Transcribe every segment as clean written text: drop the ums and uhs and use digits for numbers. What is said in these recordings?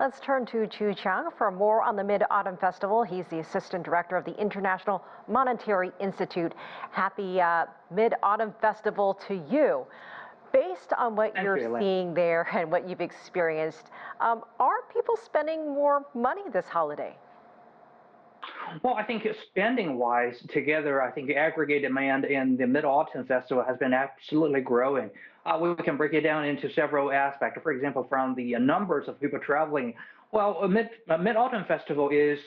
Let's turn to Qu Qiang for more on the Mid-Autumn Festival. He's the Assistant Director of the International Monetary Institute. Happy Mid-Autumn Festival to you. Based on what you're seeing there and what you've experienced, are people spending more money this holiday? Well, I think spending-wise, together, I think the aggregate demand in the Mid-Autumn Festival has been absolutely growing. We can break it down into several aspects. For example, from the numbers of people traveling. Well, a Mid-Autumn Festival is,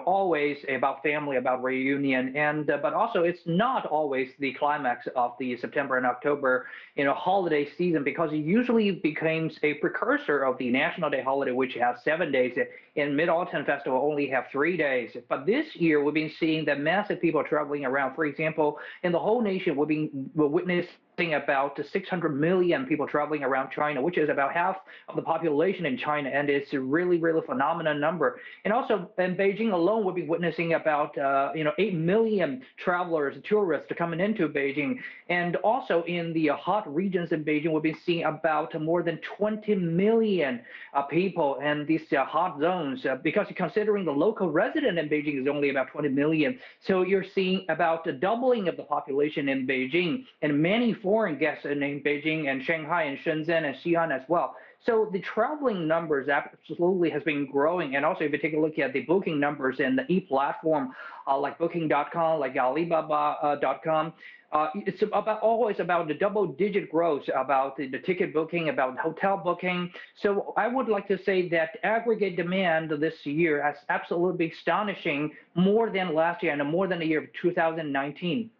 always about family, about reunion, and but also it's not always the climax of the September and October, holiday season because it usually becomes a precursor of the National Day holiday, which has 7 days. In Mid-Autumn Festival, only have 3 days. But this year, we've been seeing that massive people traveling around. For example, in the whole nation, we're witnessing about 600 million people traveling around China, which is about half of the population in China, and it's a really, really phenomenal number. And also in Beijing alone, we'll be witnessing about 8 million travelers, tourists coming into Beijing, and also in the hot regions in Beijing, we'll be seeing about more than 20 million people in these hot zones. Because considering the local resident in Beijing is only about 20 million, so you're seeing about a doubling of the population in Beijing, and many foreign guests in Beijing and Shanghai and Shenzhen and Xi'an as well. So the traveling numbers absolutely has been growing. And also if you take a look at the booking numbers in the e-platform like Booking.com, like Alibaba.com, it's always about the double-digit growth about the ticket booking, about hotel booking. So I would like to say that aggregate demand this year has absolutely astonishing, more than last year and more than the year of 2019.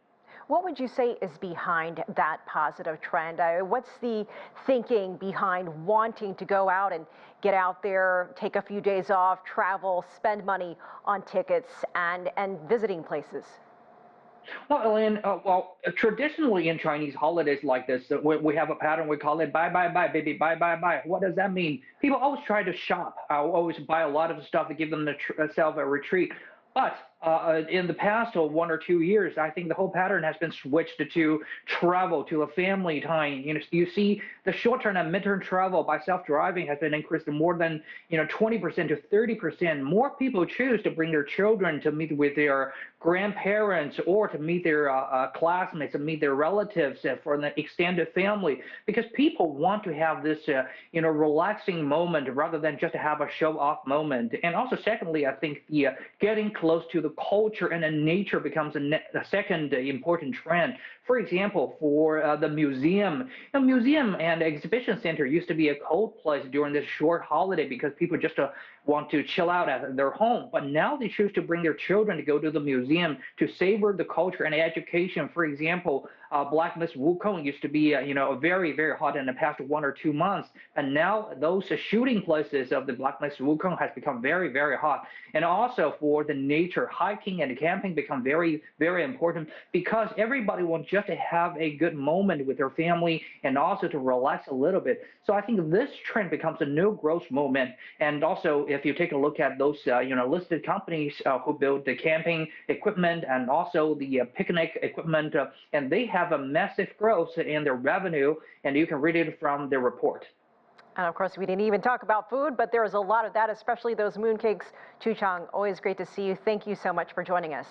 What would you say is behind that positive trend? What's the thinking behind wanting to go out and get out there, take a few days off, travel, spend money on tickets and visiting places? Well, Elaine, traditionally in Chinese holidays like this, we have a pattern. We call it buy, buy, buy, baby, buy, buy, buy. What does that mean? People always try to shop, always buy a lot of stuff to give themselves a retreat. But in the past 1 or 2 years, I think the whole pattern has been switched to travel, to a family time. You see the short-term and mid-term travel by self-driving has been increased to more than 20% to 30%. More people choose to bring their children to meet with their grandparents or to meet their classmates and meet their relatives for an extended family because people want to have this relaxing moment rather than just to have a show-off moment. And also, secondly, I think getting close to the culture and the nature becomes a second important trend. For example, for the museum, museum and exhibition center used to be a cold place during this short holiday because people just want to chill out at their home. But now they choose to bring their children to go to the museum to savor the culture and education. For example, Black Mist Wukong used to be very, very hot in the past 1 or 2 months, and now those shooting places of the Black Mist Wukong has become very, very hot. And also for the nature, hiking and camping become very, very important because everybody wants just to have a good moment with their family and also to relax a little bit. So I think this trend becomes a new growth moment. And also, if you take a look at those listed companies who build the camping equipment and also the picnic equipment, and they have a massive growth in their revenue, and you can read it from the report. And of course, we didn't even talk about food, but there is a lot of that, especially those mooncakes. Qu Qiang, always great to see you. Thank you so much for joining us.